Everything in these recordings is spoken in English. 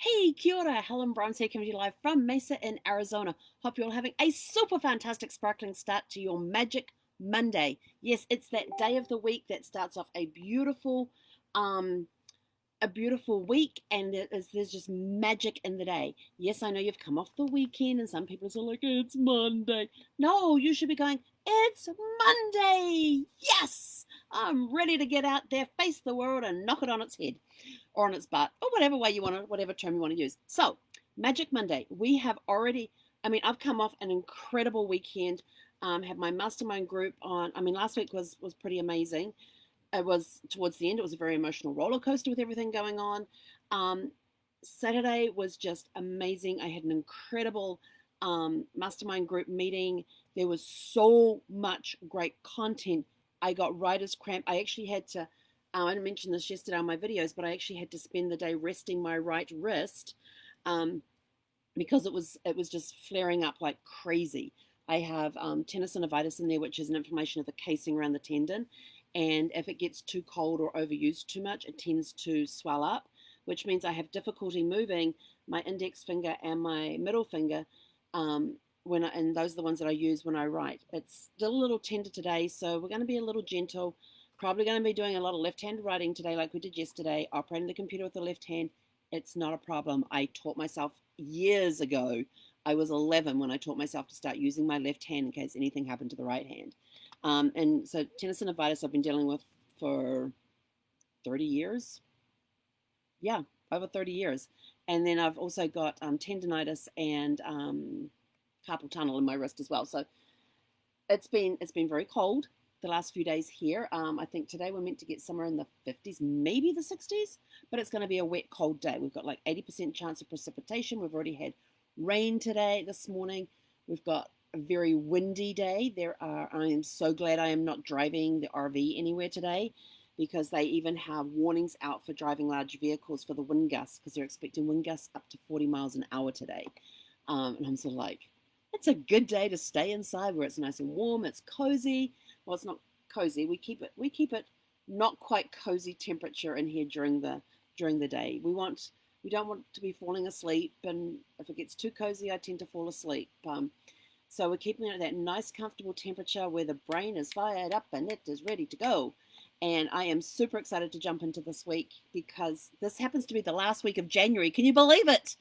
Hey, kia ora, Helen Brahms here coming to you live from Mesa in Arizona. Hope you're all having a super fantastic sparkling start to your Magic Monday. Yes, it's that day of the week that starts off um, a beautiful week, and there's just magic in the day. Yes, I know you've come off the weekend, and some people are like, it's Monday. No, you should be going, it's Monday. Yes, I'm ready to get out there, face the world, and knock it on its head or on its butt, or whatever way you want to, whatever term you want to use. So, Magic Monday, we have already, I've come off an incredible weekend. Had my mastermind group on. Last week was pretty amazing. It was towards the end. It was a very emotional roller coaster with everything going on. Um, Saturday was just amazing. I had an incredible mastermind group meeting. There was so much great content. I got writer's cramp. I actually had to. I didn't mention this yesterday on my videos, but I actually had to spend the day resting my right wrist um, because it was just flaring up like crazy. I have tenosynovitis in there, which is an inflammation of the casing around the tendon, and if it gets too cold or overused too much, it tends to swell up, which means I have difficulty moving my index finger and my middle finger. And those are the ones that I use when I write. It's still a little tender today, so we're going to be a little gentle. Probably going to be doing a lot of left-hand writing today, like we did yesterday, operating the computer with the left hand. It's not a problem. I taught myself years ago. I was 11 when I taught myself to start using my left hand in case anything happened to the right hand. And so tenosynovitis I've been dealing with for 30 years. Yeah, over 30 years. And then I've also got tendonitis and carpal tunnel in my wrist as well. So it's been very cold the last few days here. I think today we're meant to get somewhere in the 50s, maybe the 60s, but it's going to be a wet, cold day. We've got like 80% chance of precipitation. We've already had rain today, this morning. We've got a very windy day. I am so glad I am not driving the RV anywhere today because they even have warnings out for driving large vehicles for the wind gusts because they're expecting wind gusts up to 40 miles an hour today. And I'm sort of like, it's a good day to stay inside where it's nice and warm. It's cozy. Well, it's not cozy. We keep it not quite cozy temperature in here during the day. We don't want to be falling asleep, and if it gets too cozy, I tend to fall asleep. So we're keeping it at that nice, comfortable temperature where the brain is fired up and it is ready to go. And I am super excited to jump into this week because this happens to be the last week of January. Can you believe it?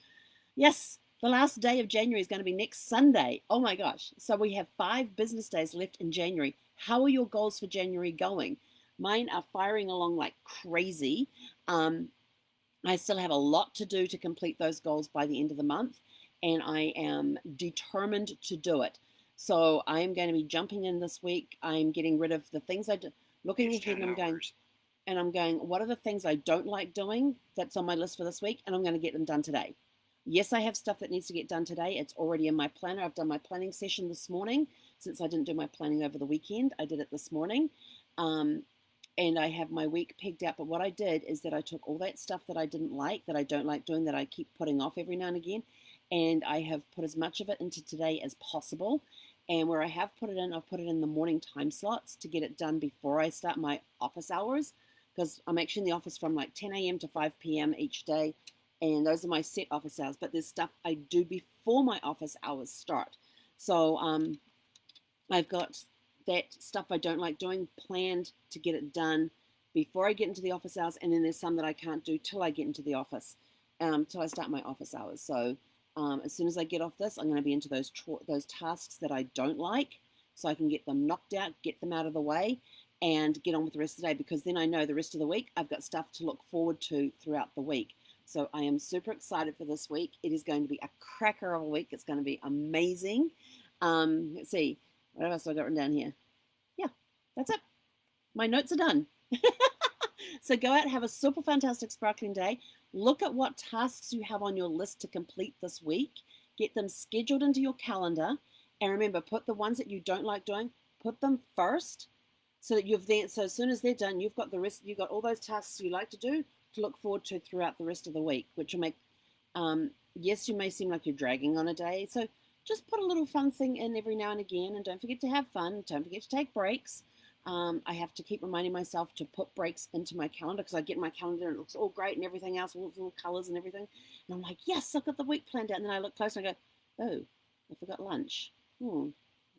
Yes, the last day of January is going to be next Sunday. Oh my gosh. So we have 5 business days left in January. How are your goals for January going? Mine are firing along like crazy. I still have a lot to do to complete those goals by the end of the month, and I am determined to do it. So I am going to be jumping in this week. I'm getting rid of the things I do, looking It's ahead, 10 hours. and I'm going, what are the things I don't like doing that's on my list for this week? And I'm going to get them done today. Yes, I have stuff that needs to get done today. It's already in my planner. I've done my planning session this morning. Since I didn't do my planning over the weekend, I did it this morning. Um, and I have my week pegged out. But what I did is that I took all that stuff that I didn't like, that I don't like doing, that I keep putting off every now and again, and I have put as much of it into today as possible. And where I have put it in, I've put it in the morning time slots to get it done before I start my office hours, because I'm actually in the office from like 10 a.m. to 5 p.m. each day. And those are my set office hours. But there's stuff I do before my office hours start. So I've got that stuff I don't like doing planned to get it done before I get into the office hours, and then there's some that I can't do till I get into the office, till I start my office hours. So as soon as I get off this, I'm going to be into those tasks that I don't like, so I can get them knocked out, get them out of the way, and get on with the rest of the day. Because then I know the rest of the week I've got stuff to look forward to throughout the week. So I am super excited for this week. It is going to be a cracker of a week. It's going to be amazing. Let's see. What else have I got written down here? Yeah, that's it. My notes are done. So go out, have a super fantastic sparkling day. Look at what tasks you have on your list to complete this week. Get them scheduled into your calendar. And remember, put the ones that you don't like doing, put them first so that so as soon as they're done, you've got the rest, you've got all those tasks you like to do to look forward to throughout the rest of the week, which will make, yes, you may seem like you're dragging on a day. So just put a little fun thing in every now and again, and don't forget to have fun. Don't forget to take breaks. I have to keep reminding myself to put breaks into my calendar because I get my calendar and it looks all great and everything else, all little colors and everything. And I'm like, yes, I've got the week planned out. And then I look close and I go, oh, I forgot lunch. I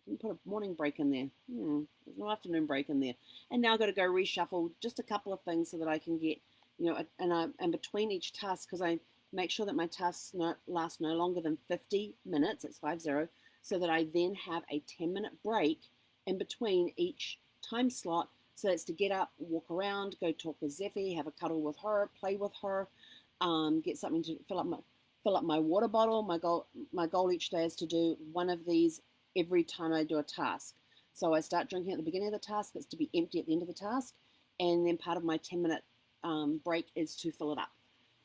didn't put a morning break in there. There's no afternoon break in there. And now I've got to go reshuffle just a couple of things so that I can get, and between each task, because I make sure that my tasks last no longer than 50 minutes, it's 50, so that I then have a 10-minute break in between each time slot. So that's to get up, walk around, go talk with Zeffie, have a cuddle with her, play with her, get something to fill up my water bottle. My goal each day is to do one of these every time I do a task. So I start drinking at the beginning of the task. It's to be empty at the end of the task. And then part of my 10-minute break is to fill it up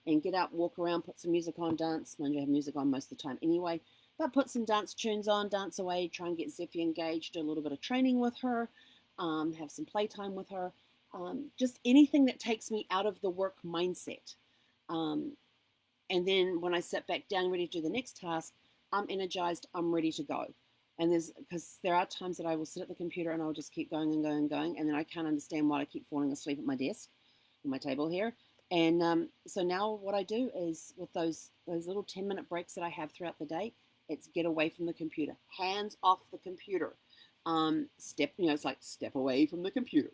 and get up, walk around, put some music on, dance. Mind you, I have music on most of the time anyway. But put some dance tunes on, dance away, try and get Zeffie engaged, do a little bit of training with her, have some playtime with her. Just anything that takes me out of the work mindset. And then when I sit back down ready to do the next task, I'm energized, I'm ready to go. And because there are times that I will sit at the computer and I'll just keep going and going and going, and then I can't understand why I keep falling asleep at my desk, on my table here. And so now what I do is with those little 10-minute breaks that I have throughout the day, it's get away from the computer, hands off the computer. It's like step away from the computer.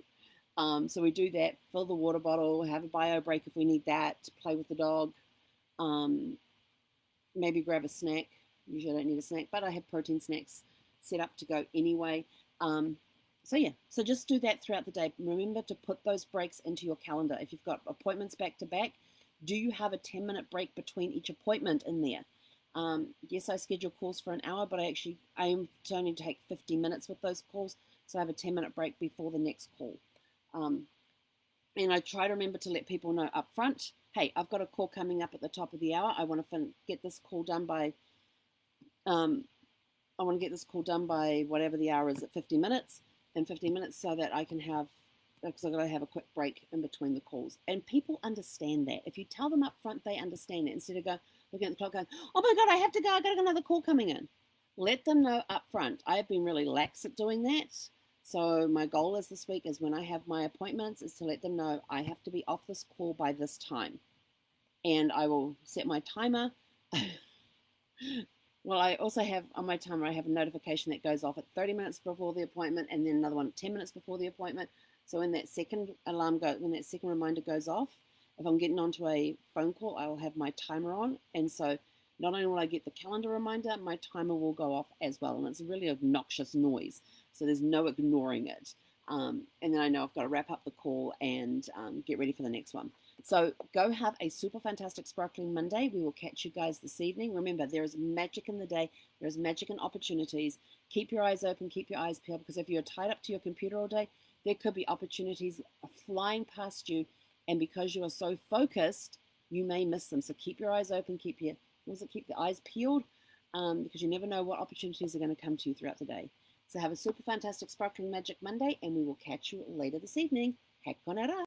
So we do that, fill the water bottle, have a bio break if we need that, play with the dog, maybe grab a snack. Usually I don't need a snack, but I have protein snacks set up to go anyway. So just do that throughout the day. Remember to put those breaks into your calendar. If you've got appointments back to back, do you have a 10-minute break between each appointment in there? Yes, I schedule calls for an hour, but I aim to only take 50 minutes with those calls, so I have a 10-minute break before the next call. And I try to remember to let people know up front, hey, I've got a call coming up at the top of the hour. I want to get this call done by whatever the hour is at 50 minutes, so that I can have, because I've got to have a quick break in between the calls. And people understand that. If you tell them up front, they understand it. Instead of looking at the clock going, oh my God, I have to go, I got another call coming in. Let them know up front. I have been really lax at doing that. So my goal is this week is when I have my appointments is to let them know I have to be off this call by this time. And I will set my timer. Well, I also have on my timer, I have a notification that goes off at 30 minutes before the appointment and then another one at 10 minutes before the appointment. So when that second reminder goes off, if I'm getting onto a phone call, I will have my timer on. And so not only will I get the calendar reminder, my timer will go off as well. And it's a really obnoxious noise. So there's no ignoring it. And then I know I've got to wrap up the call and get ready for the next one. So go have a super fantastic sparkling Monday. We will catch you guys this evening. Remember, there is magic in the day. There is magic in opportunities. Keep your eyes open. Keep your eyes peeled. Because if you're tied up to your computer all day, there could be opportunities flying past you. And because you are so focused, you may miss them. So keep your eyes open. Keep the eyes peeled. Because you never know what opportunities are going to come to you throughout the day. So have a super fantastic sparkling magic Monday. And we will catch you later this evening. Hek konara.